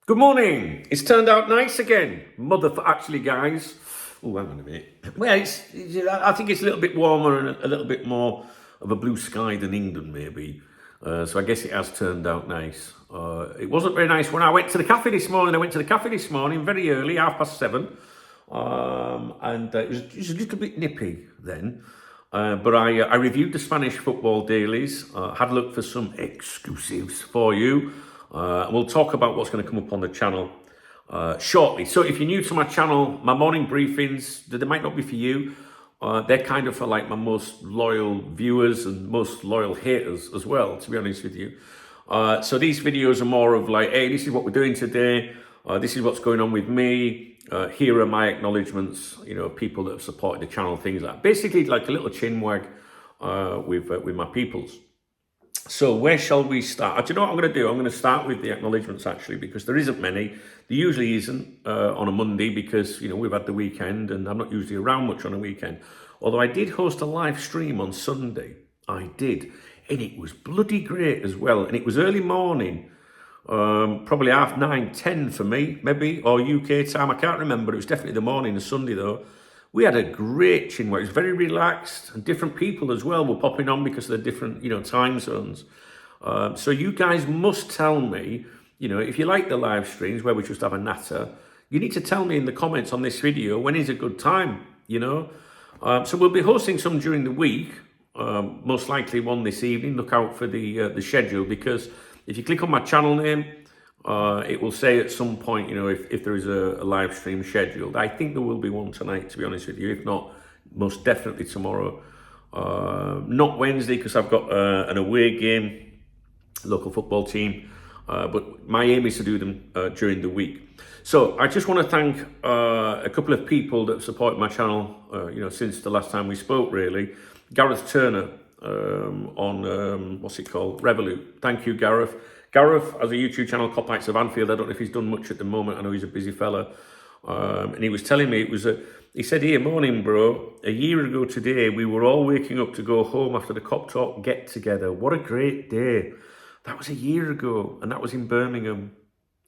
Good morning. It's turned out nice again. Actually, guys. Oh, hang on a minute. Well, I think it's a little bit warmer and a little bit more of a blue sky than England, maybe. So I guess it has turned out nice. It wasn't very nice when I went to the cafe this morning. I went to the cafe this morning very early, 7:30. And it was a little bit nippy then. But I reviewed the Spanish football dailies, had a look for some exclusives for you. We'll talk about what's going to come up on the channel shortly. So if you're new to my channel, my morning briefings, they might not be for you. They're kind of for like my most loyal viewers and most loyal haters as well, to be honest with you. So these videos are more of like, hey, this is what we're doing today. This is what's going on with me. Here are my acknowledgements, people that have supported the channel, things like that. Basically like a little chin wag with my peoples. So where shall we start? Do you know what I'm going to do? I'm going to start with the acknowledgements actually, because there isn't many. There usually isn't on a Monday because, we've had the weekend and I'm not usually around much on a weekend. Although I did host a live stream on Sunday. I did. And it was bloody great as well. And it was early morning, probably 9:30, 10 for me, maybe, or UK time. I can't remember. It was definitely the morning of Sunday though. We had a great chin wag. It was very relaxed, and different people as well were popping on because of the different, time zones. So you guys must tell me, if you like the live streams where we just have a natter, you need to tell me in the comments on this video when is a good time, So we'll be hosting some during the week, most likely one this evening. Look out for the schedule, because if you click on my channel name, it will say at some point, if there is a live stream scheduled. I think there will be one tonight, to be honest with you. If not, most definitely tomorrow. Not Wednesday, because I've got an away game, local football team. But my aim is to do them during the week. So I just want to thank a couple of people that have supported my channel, since the last time we spoke, really. Gareth Turner on, what's it called? Revolut. Thank you, Gareth. Gareth has a YouTube channel, Copites of Anfield. I don't know if he's done much at the moment. I know he's a busy fella. And he was telling me he said, "Here, morning, bro. A year ago today, we were all waking up to go home after the Cop Talk get together. What a great day." That was a year ago, and that was in Birmingham.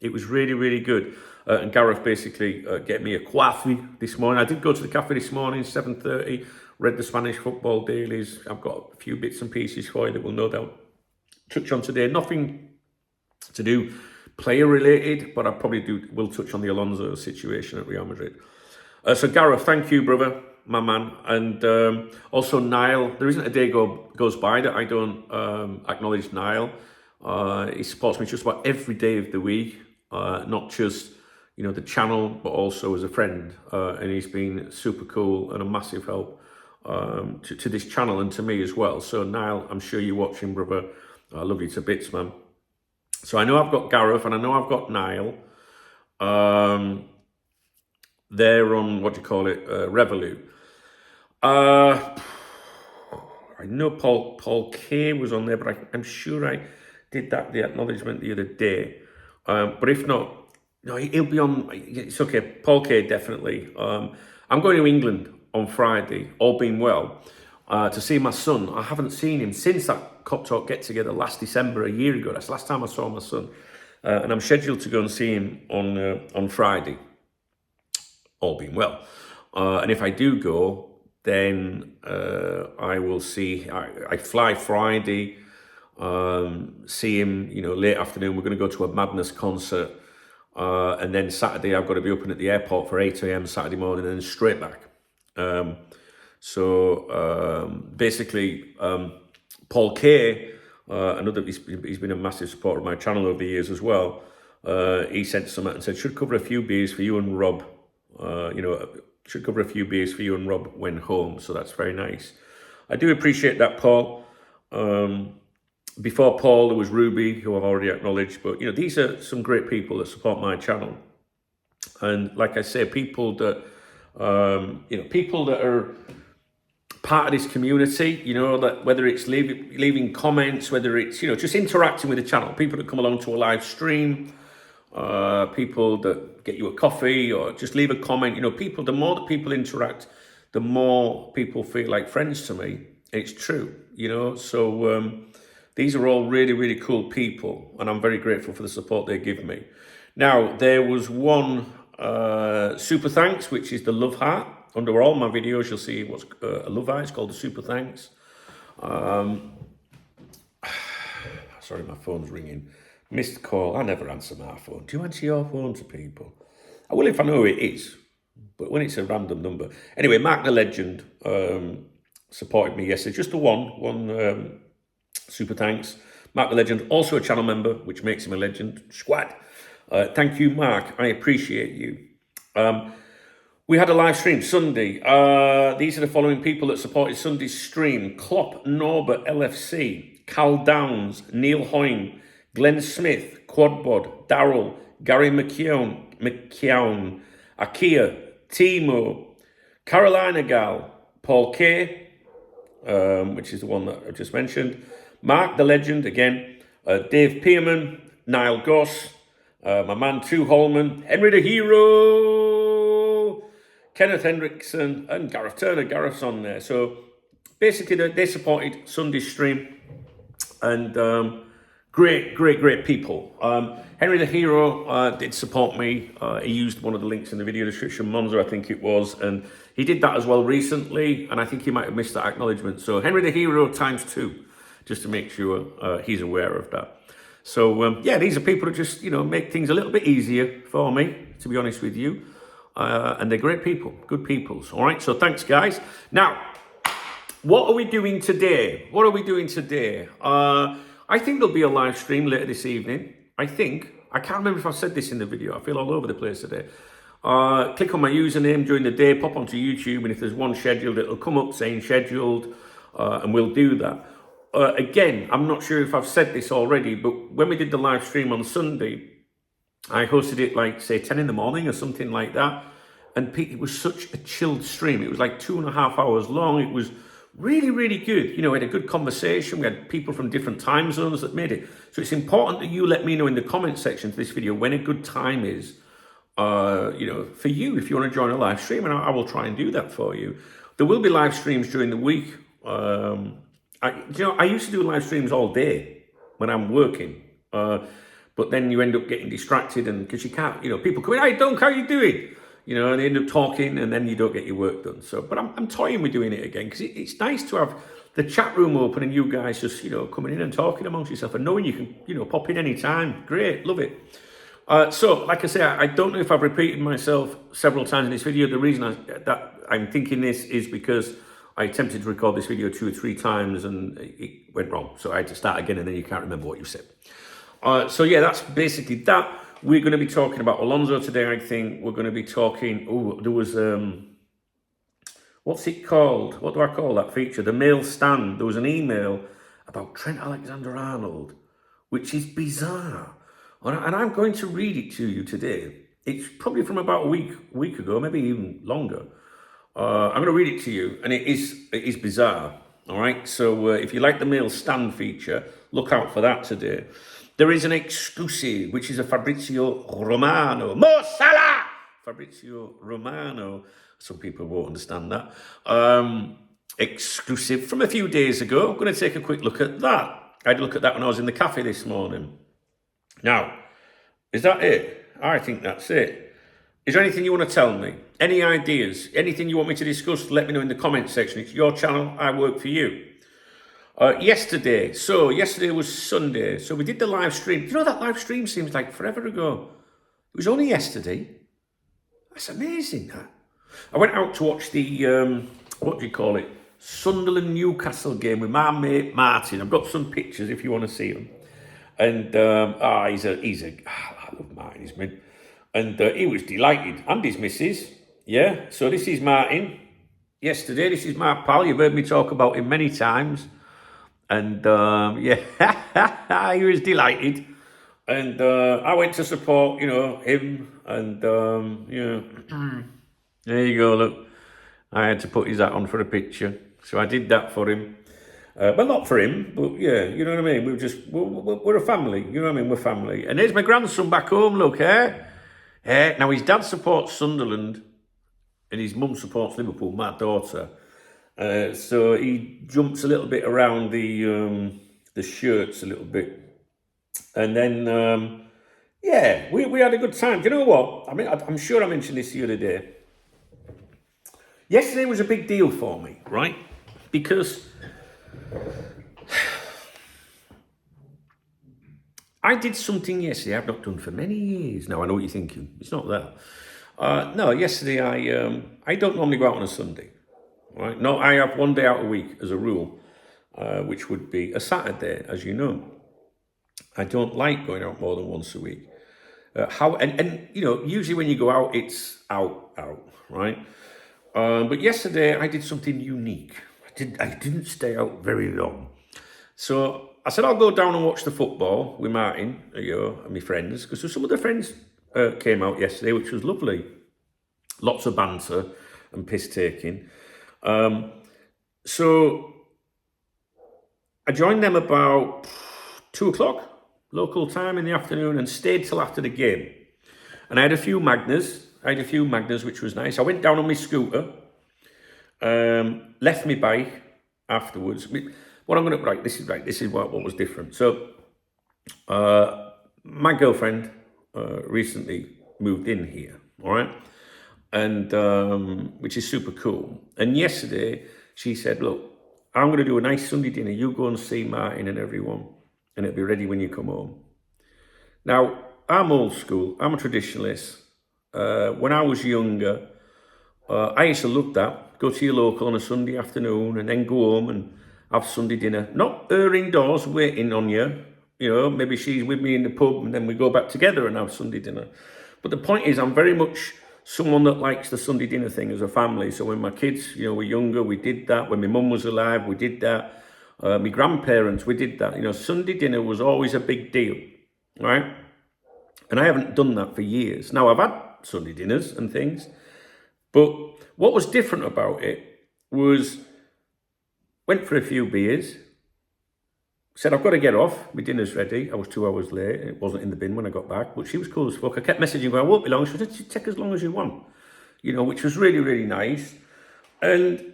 It was really, really good. And Gareth basically get me a coffee this morning. I did go to the cafe this morning, 7:30, read the Spanish football dailies. I've got a few bits and pieces for you that we'll no doubt touch on today. Nothing to do player related, but I probably will touch on the Alonso situation at Real Madrid. So Gareth, thank you, brother, my man. And also Niall. There isn't a day goes by that I don't acknowledge Niall. He supports me just about every day of the week, not just the channel, but also as a friend. And he's been super cool and a massive help to this channel and to me as well. So Niall, I'm sure you're watching, brother. I love you to bits, man. So I know I've got Gareth and I know I've got Niall. They're on, Revolut. I know Paul K was on there, but I'm sure I did the acknowledgement the other day. But if not, no, he'll be on. It's okay. Paul K, definitely. I'm going to England on Friday, all being well, to see my son. I haven't seen him since that Cop Talk get together last December, a year ago. That's the last time I saw my son. And I'm scheduled to go and see him on Friday, all being well. And if I do go, then I will see. I fly Friday, see him, late afternoon. We're going to go to a Madness concert. And then Saturday, I've got to be up at the airport for 8 a.m. Saturday morning and then straight back. Basically, Paul K, he's been a massive supporter of my channel over the years as well. He sent something and said, should cover a few beers for you and Rob. Should cover a few beers for you and Rob when home. So that's very nice. I do appreciate that, Paul. Before Paul, there was Ruby, who I've already acknowledged. But, these are some great people that support my channel. And like I say, people that are part of this community, that whether it's leaving comments, whether it's, just interacting with the channel, people that come along to a live stream, people that get you a coffee or just leave a comment, the more that people interact, the more people feel like friends to me. It's true, so these are all really, really cool people, and I'm very grateful for the support they give me. Now, there was one super thanks, which is the love heart. Under all my videos, you'll see what's a love heart. It's called the super thanks. Sorry, my phone's ringing. Missed call. I never answer my phone. Do you answer your phone to people? I will if I know who it is, but when it's a random number. Anyway, Mark the Legend supported me yesterday. Just the one super thanks. Mark the Legend, also a channel member, which makes him a legend. Squad. Thank you, Mark. I appreciate you. We had a live stream Sunday. These are the following people that supported Sunday's stream: Klopp, Norbert, LFC, Cal Downs, Neil Hoyne, Glenn Smith, Quadbod, Darrell, Gary McKeown, Akia, Timo, Carolina Gal, Paul K, which is the one that I just mentioned, Mark the Legend again, Dave Pearman, Niall Goss, my man Tu Holman, Henry the Hero, Kenneth Hendrickson, and Gareth Turner. Gareth's on there. So basically, they supported Sunday's stream, and great people. Henry the Hero did support me. He used one of the links in the video description, Monzo, I think it was, and he did that as well recently, and I think he might have missed that acknowledgement. So Henry the Hero ×2, just to make sure he's aware of that. So yeah, these are people that just, make things a little bit easier for me, to be honest with you. And they're great people, good peoples. All right, so thanks, guys. Now, what are we doing today? I think there'll be a live stream later this evening. I can't remember if I said this in the video. I feel all over the place today. Click on my username during the day, pop onto YouTube, and if there's one scheduled, it'll come up saying scheduled, and we'll do that. Again, I'm not sure if I've said this already, but when we did the live stream on Sunday, I hosted it like, say, 10 in the morning or something like that. And it was such a chilled stream. It was like 2.5 hours long. It was really, really good. We had a good conversation. We had people from different time zones that made it. So it's important that you let me know in the comment section to this video when a good time is, for you, if you want to join a live stream, and I will try and do that for you. There will be live streams during the week. I used to do live streams all day when I'm working, but then you end up getting distracted, and because you can't, people come in, "Hey, Dunk, how you doing?" And they end up talking, and then you don't get your work done. So, but I'm toying with doing it again, because it's nice to have the chat room open and you guys just, coming in and talking amongst yourself and knowing you can, pop in any time. Great, love it. So, like I say, I don't know if I've repeated myself several times in this video. The reason that I'm thinking this is because I attempted to record this video 2 or 3 times and it went wrong. So I had to start again, and then you can't remember what you said. So yeah, that's basically that. We're going to be talking about Alonso today, I think. We're going to be talking... there was... what's it called? What do I call that feature? The mail stand. There was an email about Trent Alexander-Arnold, which is bizarre. And I'm going to read it to you today. It's probably from about a week ago, maybe even longer. I'm going to read it to you, and it is bizarre. All right, so if you like the mail stand feature, look out for that today. There is an exclusive, which is a Fabrizio Romano. Mo Salah! Fabrizio Romano. Some people won't understand that. Exclusive from a few days ago. I'm going to take a quick look at that. I had a look at that when I was in the cafe this morning. Now, is that it? I think that's it. Is there anything you want to tell me? Any ideas? Anything you want me to discuss? Let me know in the comment section. It's your channel. I work for you. Yesterday was Sunday. So we did the live stream. That live stream seems like forever ago. It was only yesterday. That's amazing, that. I went out to watch the, Sunderland-Newcastle game with my mate Martin. I've got some pictures if you want to see them. And, I love Martin, he's mint. And he was delighted. And his missus. Yeah, so this is Martin. Yesterday, this is my pal. You've heard me talk about him many times. And, yeah, he was delighted. And I went to support, him. And, there you go, look. I had to put his hat on for a picture. So I did that for him. Well, not for him, but yeah, you know what I mean? We're a family, you know what I mean? We're family. And there's my grandson back home, look, now, his dad supports Sunderland and his mum supports Liverpool, my daughter. So he jumps a little bit around the shirts a little bit. And then, Yeah, we had a good time. Do you know what? I mean, I'm sure I mentioned this the other day. Yesterday was a big deal for me, right? Because I did something yesterday I've not done for many years. Now, I know what you're thinking. It's not that. No, yesterday I don't normally go out on a Sunday, right? No, I have one day out a week as a rule, which would be a Saturday, as you know. I don't like going out more than once a week. And you know, usually when you go out, it's out, right? But yesterday I did something unique. I didn't stay out very long. So I said I'll go down and watch the football with Martin, and my friends, because some of the friends came out yesterday, which was lovely. Lots of banter and piss taking. So I joined them about 2 o'clock local time in the afternoon and stayed till after the game. And I had a few Magners, which was nice. I went down on my scooter, left my bike afterwards. What I'm going to write, this is what was different. So, my girlfriend recently moved in here, all right, and which is super cool. And yesterday she said, "Look, I'm going to do a nice Sunday dinner. You go and see Martin and everyone, and it'll be ready when you come home." Now, I'm old school. I'm a traditionalist. When I was younger, I used to love that. Go to your local on a Sunday afternoon and then go home and have Sunday dinner. Not her indoors waiting on you. You know, maybe she's with me in the pub and then we go back together and have Sunday dinner. But the point is, I'm very much someone that likes the Sunday dinner thing as a family. So when my kids, were younger, we did that. When my mum was alive, we did that. My grandparents, we did that. Sunday dinner was always a big deal, right? And I haven't done that for years. Now, I've had Sunday dinners and things, but what was different about it was, went for a few beers, said, I've got to get off, my dinner's ready. I was 2 hours late, it wasn't in the bin when I got back, but she was cool as fuck. I kept messaging her, I won't be long. She said, take as long as you want, which was really, really nice. And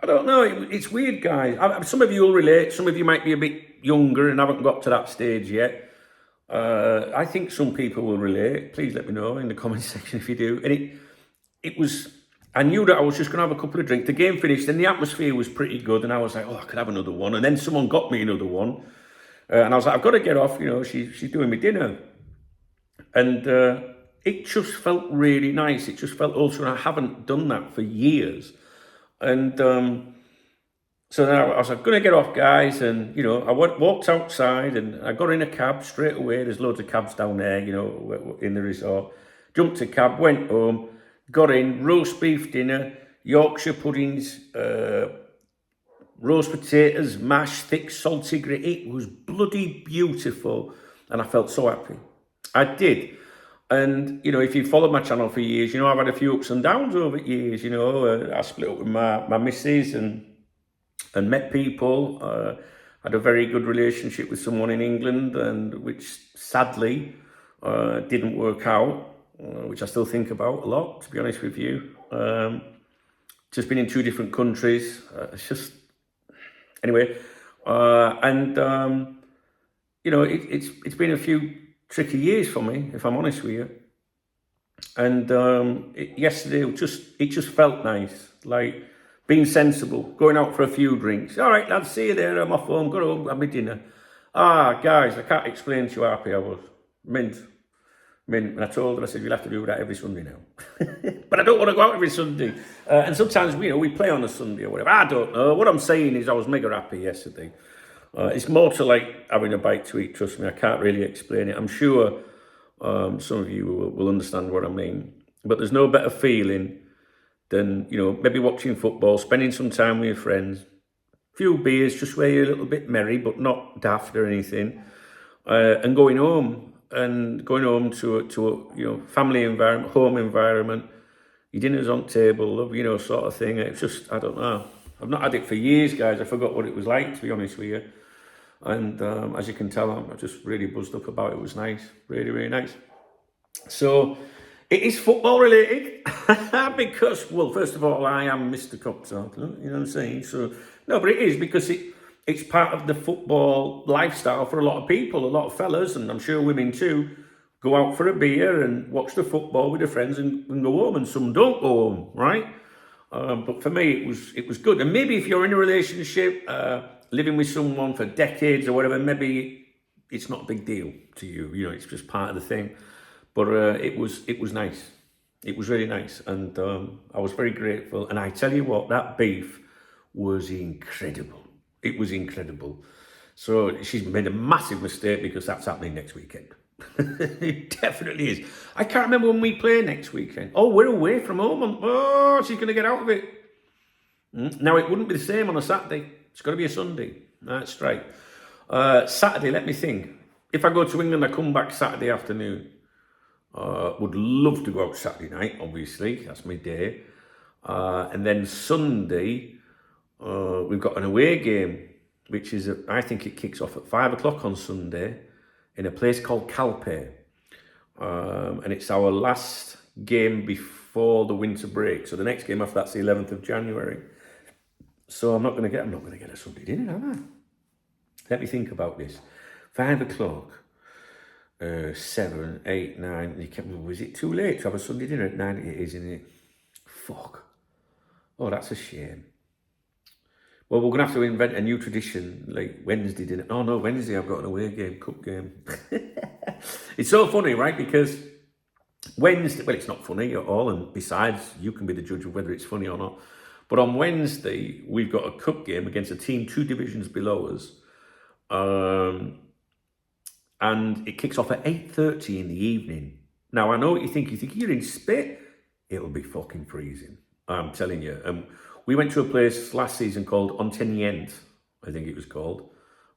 I don't know, it's weird, guys. Some of you will relate, some of you might be a bit younger and haven't got to that stage yet. I think some people will relate. Please let me know in the comment section if you do. And it was, I knew that I was just going to have a couple of drinks. The game finished and the atmosphere was pretty good. And I was like, I could have another one. And then someone got me another one. And I was like, I've got to get off. She's doing me dinner. And it just felt really nice. It just felt also, and I haven't done that for years. And so then I was like, going to get off, guys. And, I walked outside and I got in a cab straight away. There's loads of cabs down there, in the resort. Jumped a cab, went home, got in, roast beef dinner, Yorkshire puddings, roast potatoes, mash, thick, salty gravy. It was bloody beautiful. And I felt so happy. I did. And, if you followed my channel for years, I've had a few ups and downs over years, I split up with my missus and met people. Had a very good relationship with someone in England, and which sadly didn't work out, which I still think about a lot, to be honest with you. Just been in 2 different countries. It's just, anyway. It's been a few tricky years for me, if I'm honest with you. And yesterday, it just felt nice, like being sensible, going out for a few drinks. All right, lads, see you there. I'm off home, go home, have my dinner. Guys, I can't explain to you how happy I was. Mint. And I told her, I said, you'll have to do that every Sunday now. But I don't want to go out every Sunday. And sometimes, we play on a Sunday or whatever. I don't know. What I'm saying is I was mega happy yesterday. It's more to like having a bite to eat, trust me. I can't really explain it. I'm sure some of you will understand what I mean. But there's no better feeling than, maybe watching football, spending some time with your friends, a few beers, just where you're a little bit merry, but not daft or anything, and going home to a family environment, home environment, your dinner's on table, sort of thing. It's just, I don't know. I've not had it for years, guys. I forgot what it was like, to be honest with you. And as you can tell, I'm just really buzzed up about it. It was nice, really, really nice. So it is football related because, well, first of all, I am Mr. Cocktail, you know what I'm saying? So, no, but it is because it's part of the football lifestyle for a lot of people, a lot of fellas, and I'm sure women too, go out for a beer and watch the football with their friends and go home, and some don't go home, right? But for me, it was good. And maybe if you're in a relationship, living with someone for decades or whatever, maybe it's not a big deal to you. You know, it's just part of the thing. But it was nice. It was really nice, and I was very grateful. And I tell you what, that beef was incredible. It was incredible. So she's made a massive mistake because that's happening next weekend. It definitely is. I can't remember when we play next weekend. Oh, we're away from home. Oh, she's going to get out of it. Now, it wouldn't be the same on a Saturday. It's got to be a Sunday. That's right. Saturday, let me think. If I go to England, I come back Saturday afternoon. Would love to go out Saturday night, obviously. That's my day. And then Sunday, we've got an away game, which is, I think it kicks off at 5 o'clock on Sunday in a place called Calpe. And it's our last game before the winter break. So the next game after that's the 11th of January. So I'm not going to get a Sunday dinner, am I? Let me think about this. 5 o'clock, 7, 8, 9. Was it too late to have a Sunday dinner at 9? It is, isn't it? Fuck. Oh, that's a shame. Well, we're going to have to invent a new tradition, like Wednesday dinner. Oh, no, Wednesday I've got an away game, cup game. It's so funny, right? Because Wednesday, well, it's not funny at all. And besides, you can be the judge of whether it's funny or not. But on Wednesday, we've got a cup game against a team 2 divisions below us. And it kicks off at 8:30 in the evening. Now, I know what you think. You think you're in Spit? It'll be fucking freezing. I'm telling you. We went to a place last season called Ontenient, I think it was called.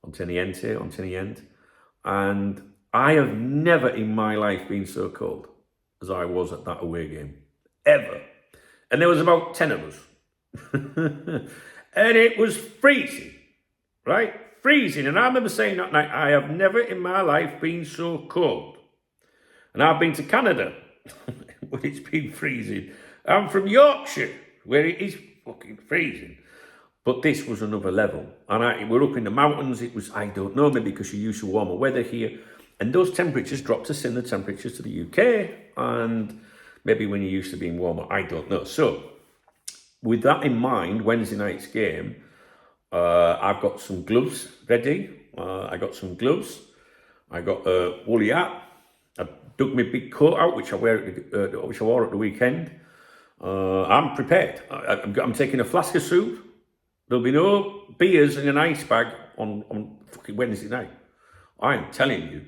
Ontenient. And I have never in my life been so cold as I was at that away game. Ever. And there was about 10 of us. And it was freezing, right? Freezing. And I remember saying that night, I have never in my life been so cold. And I've been to Canada, but it's been freezing. I'm from Yorkshire, where it is fucking freezing. But this was another level. And we're up in the mountains. It was, I don't know, maybe because you're used to warmer weather here. And those temperatures dropped to similar temperatures to the UK. And maybe when you're used to being warmer, I don't know. So, with that in mind, Wednesday night's game, I've got some gloves ready. I got some gloves. I got a woolly hat. I dug my big coat out, which I wore at the weekend. I'm prepared. I'm taking a flask of soup. There'll be no beers in an ice bag on fucking Wednesday night. I'm telling you.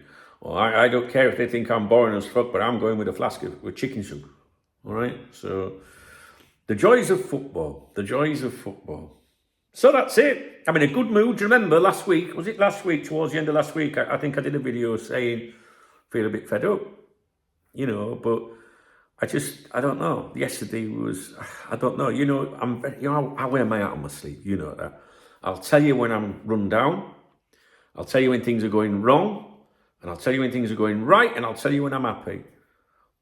I don't care if they think I'm boring as fuck, but I'm going with a flask with chicken soup. All right? So, the joys of football. The joys of football. So that's it. I'm in a good mood. Do you remember last week? Was it last week, towards the end of last week? I think I did a video saying, feel a bit fed up. You know, but I don't know. Yesterday was, I don't know. You know, I wear my heart on my sleeve. You know that. I'll tell you when I'm run down. I'll tell you when things are going wrong. And I'll tell you when things are going right. And I'll tell you when I'm happy.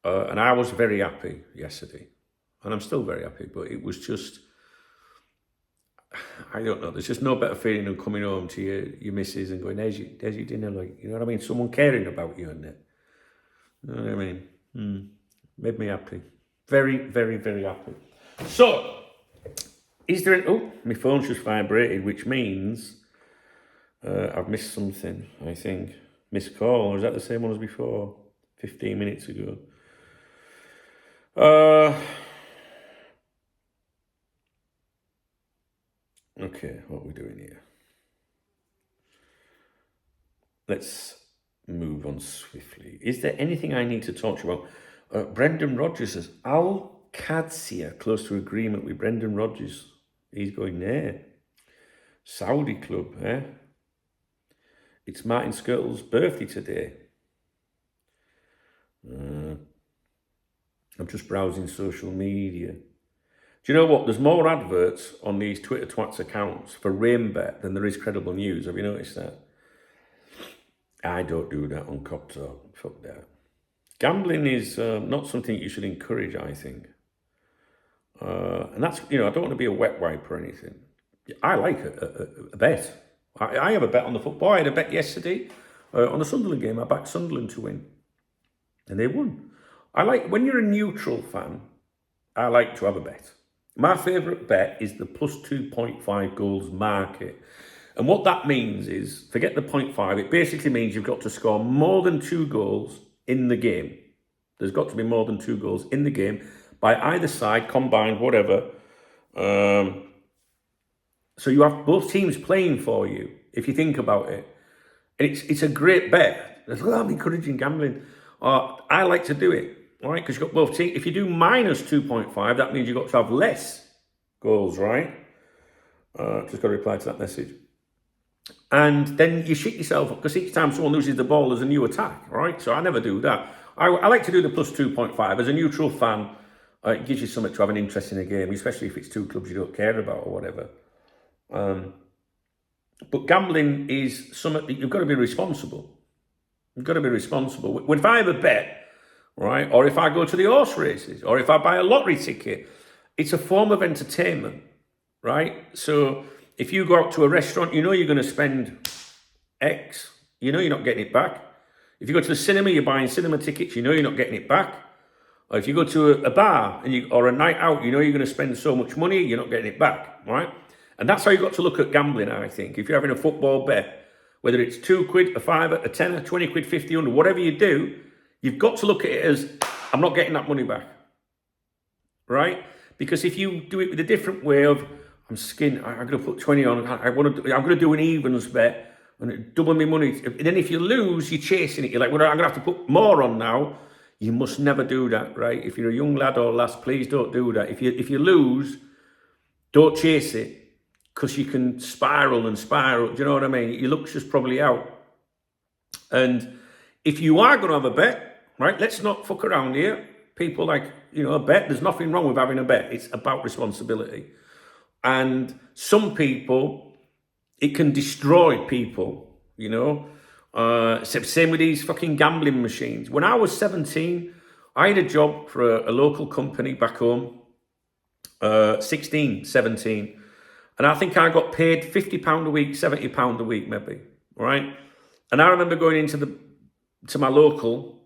And I was very happy yesterday. And I'm still very happy. But it was just, I don't know. There's just no better feeling than coming home to your missus and going, there's your dinner. Like, you know what I mean? Someone caring about you, isn't it? You know what I mean? Made me happy. Very, very, very happy. So, is there oh, my phone's just vibrated, which means I've missed something, I think. Missed call, or is that the same one as before? 15 minutes ago. Okay, what are we doing here? Let's move on swiftly. Is there anything I need to talk to you about? Brendan Rodgers says, Al Qadsiya close to agreement with Brendan Rodgers. He's going there. Saudi club, eh? It's Martin Skirtle's birthday today. I'm just browsing social media. Do you know what? There's more adverts on these Twitter Twats accounts for Rainbet than there is credible news. Have you noticed that? I don't do that on Cop Talk. Fuck that. Gambling is not something you should encourage, I think. And that's, you know, I don't want to be a wet wipe or anything. I like a bet. I have a bet on the football. I had a bet yesterday on the Sunderland game. I backed Sunderland to win. And they won. When you're a neutral fan, I like to have a bet. My favourite bet is the plus 2.5 goals market. And what that means is, forget the 0.5, it basically means you've got to score more than 2 goals in the game. There's got to be more than 2 goals in the game by either side, combined, whatever. So you have both teams playing for you, if you think about it. And it's a great bet. I'm encouraging gambling. I like to do it, all right? Because you've got both teams. If you do minus 2.5, that means you've got to have less goals, right? Just got to reply to that message. And then you shit yourself up because each time someone loses the ball, there's a new attack, right? So I never do that. I like to do the plus 2.5. As a neutral fan, it gives you something to have an interest in a game, especially if it's 2 clubs you don't care about or whatever. But gambling is something that you've got to be responsible. You've got to be responsible. If I have a bet, right, or if I go to the horse races, or if I buy a lottery ticket, it's a form of entertainment, right? So if you go out to a restaurant, you know you're going to spend X, you know you're not getting it back. If you go to the cinema, you're buying cinema tickets, you know you're not getting it back. Or if you go to a bar or a night out, you know you're going to spend so much money, you're not getting it back, right? And that's how you've got to look at gambling, I think. If you're having a football bet, whether it's 2 quid, a fiver, a tenner, 20 quid, 50, 100, whatever you do, you've got to look at it as, I'm not getting that money back, right? Because if you do it with a different way of, I'm going to put 20 on, I'm going to do an evens bet and double my money. And then if you lose, you're chasing it. You're like, well, I'm going to have to put more on now. You must never do that, right? If you're a young lad or lass, please don't do that. If you lose, don't chase it. Because you can spiral and spiral. Do you know what I mean? Your luck's just probably out. And if you are going to have a bet, right, let's not fuck around here. People like, a bet. There's nothing wrong with having a bet. It's about responsibility. And some people, it can destroy people, Same with these fucking gambling machines. When I was 17, I had a job for a local company back home. 16, 17. And I think I got paid £50 a week, £70 a week, maybe, right? And I remember going into my local,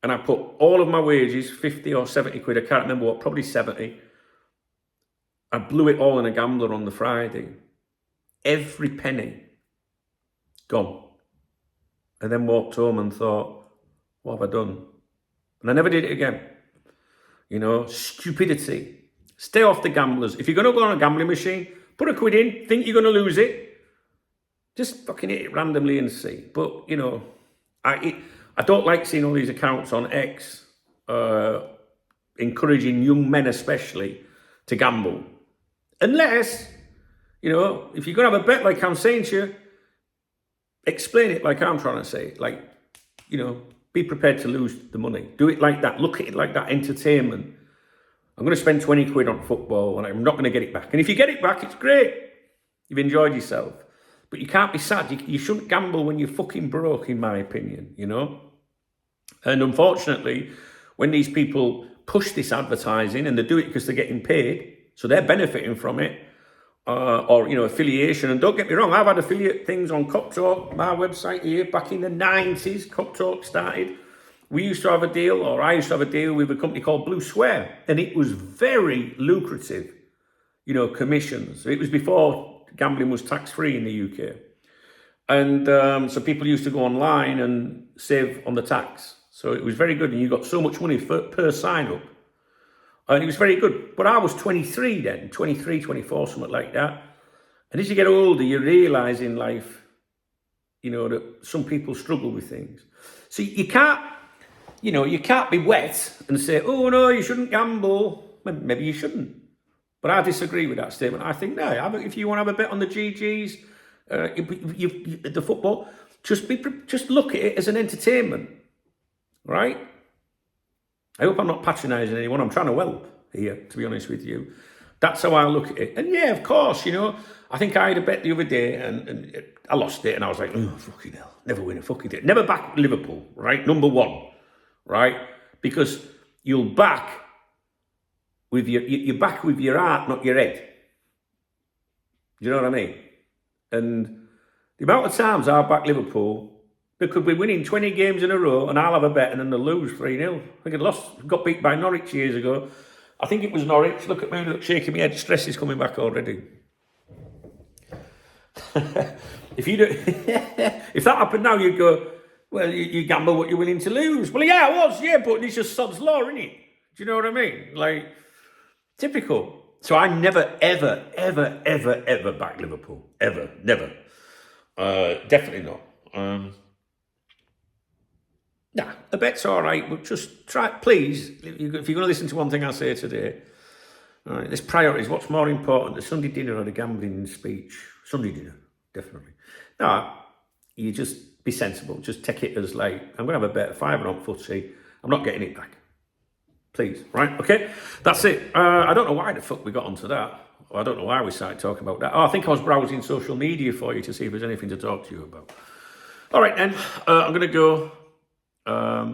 and I put all of my wages, 50 or 70 quid, I can't remember what, probably 70. I blew it all in a gambler on the Friday. Every penny gone. And then walked home and thought, what have I done? And I never did it again. Stupidity. Stay off the gamblers. If you're going to go on a gambling machine, put a quid in, think you're going to lose it. Just fucking hit it randomly and see. But, I don't like seeing all these accounts on X encouraging young men especially to gamble. Unless, if you're going to have a bet like I'm saying to you, explain it like I'm trying to say. Like, be prepared to lose the money. Do it like that. Look at it like that. Entertainment. I'm going to spend 20 quid on football and I'm not going to get it back. And if you get it back, it's great. You've enjoyed yourself. But you can't be sad. You shouldn't gamble when you're fucking broke, in my opinion, And unfortunately, when these people push this advertising and they do it because they're getting paid, so they're benefiting from it, or affiliation. And don't get me wrong, I've had affiliate things on Cop Talk, my website here, back in the 90s. Cop Talk started. We used to have a deal, or I used to have a deal with a company called Blue Square, and it was very lucrative, commissions. It was before gambling was tax-free in the UK. And so people used to go online and save on the tax. So it was very good, and you got so much money per sign-up. And it was very good. But I was 23 then, 23, 24, something like that. And as you get older, you realise in life, that some people struggle with things. So you can't be wet and say, oh, no, you shouldn't gamble. Maybe you shouldn't. But I disagree with that statement. I think, no, if you want to have a bet on the GGs, the football, just look at it as an entertainment, right? I hope I'm not patronising anyone. I'm trying to help here, to be honest with you. That's how I look at it. And yeah, of course, I think I had a bet the other day and I lost it and I was like, oh, fucking hell, never win a fucking day. Never back Liverpool, right? Number one. Right? Because you'll back with you back with your heart, not your head. Do you know what I mean? And The amount of times I back Liverpool, they could be winning 20 games in a row and I'll have a bet and then they'll lose 3-0. I think I got beat by Norwich years ago. I think it was Norwich. Look at me, look, shaking my head. Stress is coming back already. If you do, if that happened now, you'd go, well, you gamble what you're willing to lose. Well, yeah, I was, yeah, but it's just sod's law, isn't it? Do you know what I mean? Like, typical. So I never, ever, ever, ever, ever back Liverpool. Ever. Never. Definitely not. Nah, the bet's all right, but just try, please, if you're going to listen to one thing I say today, all right, there's priorities. What's more important, the Sunday dinner or the gambling speech? Sunday dinner, definitely. No, you just be sensible. Just take it as like, I'm going to have a bet, £5 on footy. I'm not getting it back. Please, right? Okay, that's it. I don't know why the fuck we got onto that. I don't know why we started talking about that. Oh, I think I was browsing social media for you to see if there's anything to talk to you about. All right, then. I'm going to go. I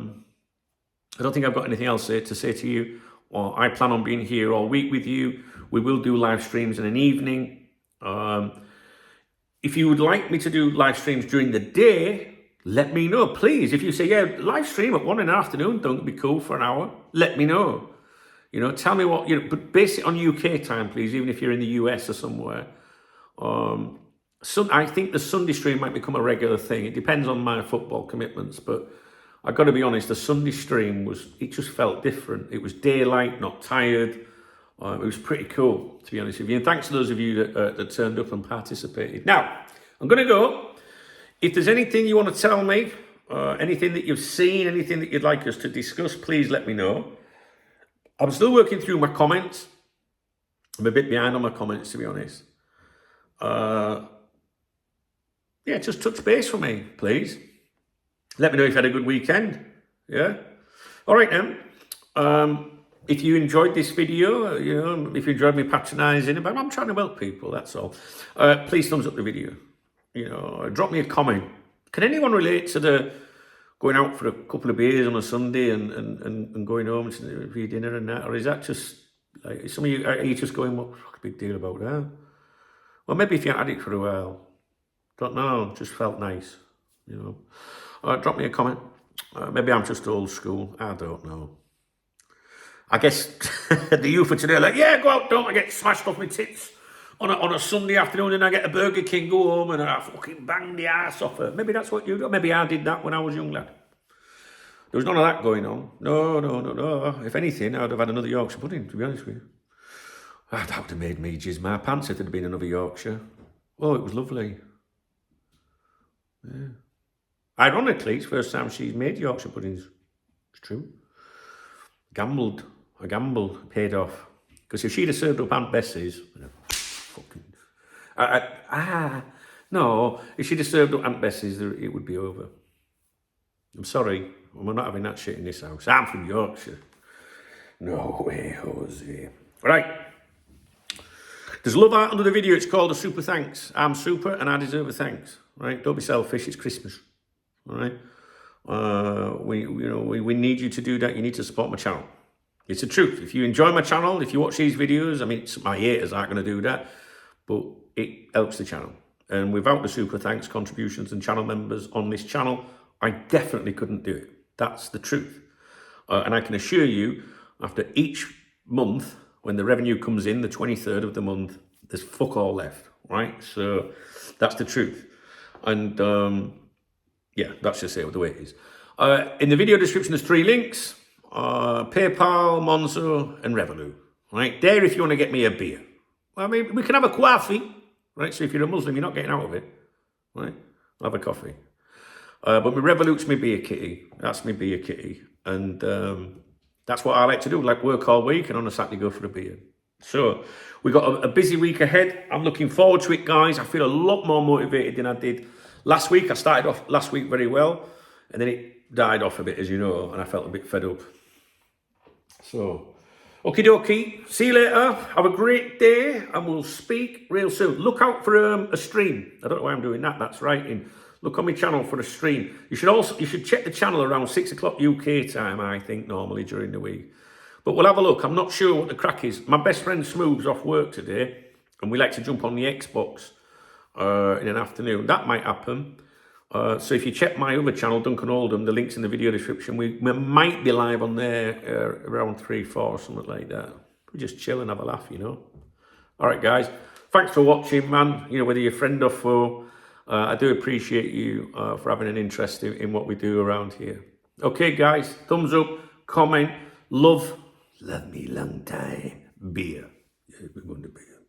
don't think I've got anything else to say to you. Or I plan on being here all week with you. We will do live streams in an evening. If you would like me to do live streams during the day, let me know, please. If you say, yeah, live stream at 1 in the afternoon, don't be cool for an hour, let me know. You know, tell me what, but base it on UK time, please, even if you're in the US or somewhere. I think the Sunday stream might become a regular thing. It depends on my football commitments, but I've got to be honest, the Sunday stream it just felt different. It was daylight, not tired. It was pretty cool, to be honest with you. And thanks to those of you that turned up and participated. Now, I'm going to go. If there's anything you want to tell me, anything that you've seen, anything that you'd like us to discuss, please let me know. I'm still working through my comments. I'm a bit behind on my comments, to be honest. Yeah, just touch base for me, please. Let me know if you had a good weekend. Yeah? All right, then. If you enjoyed this video, if you enjoyed me patronising, I'm trying to help people, that's all. Please thumbs up the video. Drop me a comment. Can anyone relate to the going out for a couple of beers on a Sunday and going home for your dinner and that? Or is that just, like, some of you, are you just going, what's a big deal about that? Well, maybe if you had it for a while. Don't know, just felt nice, Drop me a comment. Maybe I'm just old school. I don't know. I guess the youth of today are like, yeah, go out, don't I get smashed off my tits on a Sunday afternoon and I get a Burger King, go home and I fucking bang the ass off her. Maybe that's what you do. Maybe I did that when I was a young lad. There was none of that going on. No. If anything, I'd have had another Yorkshire pudding, to be honest with you. That would have made me jizz my pants if it had been another Yorkshire. Oh, it was lovely. Yeah. Ironically, it's the first time she's made Yorkshire puddings. It's true. I gambled, paid off. Because if she'd have served up Aunt Bessie's, no, if she'd have served up Aunt Bessie's, it would be over. I'm sorry, we're not having that shit in this house. I'm from Yorkshire. No way, Jose. Right. There's love art under the video. It's called a super thanks. I'm super and I deserve a thanks. Right? Don't be selfish. It's Christmas. All right. We need you to do that. You need to support my channel. It's the truth. If you enjoy my channel, if you watch these videos, I mean, my haters aren't going to do that, but it helps the channel. And without the super thanks contributions and channel members on this channel, I definitely couldn't do it. That's the truth. And I can assure you, after each month, when the revenue comes in, the 23rd of the month, there's fuck all left, right? So that's the truth. And yeah, that's just it, the way it is. In the video description, there's 3 links. PayPal, Monzo, and Revolut. Right? There, if you want to get me a beer. Well, I mean, we can have a coffee. Right? So if you're a Muslim, you're not getting out of it. Right? I'll have a coffee. But my Revolut's my beer kitty. That's my beer kitty. And that's what I like to do. Like work all week and on a Saturday go for a beer. So we've got a busy week ahead. I'm looking forward to it, guys. I feel a lot more motivated than I did last week. I started off last week very well. And then it died off a bit, as you know. And I felt a bit fed up. So, okie dokie. See you later. Have a great day. And we'll speak real soon. Look out for a stream. I don't know why I'm doing that. That's writing. Look on my channel for a stream. You should check the channel around 6 o'clock UK time, I think, normally during the week. But we'll have a look. I'm not sure what the crack is. My best friend Smooth's off work today, and we like to jump on the Xbox in an afternoon. That might happen. So if you check my other channel, Duncan Oldham, the link's in the video description. We might be live on there around 3, 4 or something like that. We just chill and have a laugh, you know. All right, guys. Thanks for watching, man. You know, whether you're friend or foe, I do appreciate you for having an interest in what we do around here. Okay, guys. Thumbs up, comment, love me long time. Beer. Yeah, we're going to beer.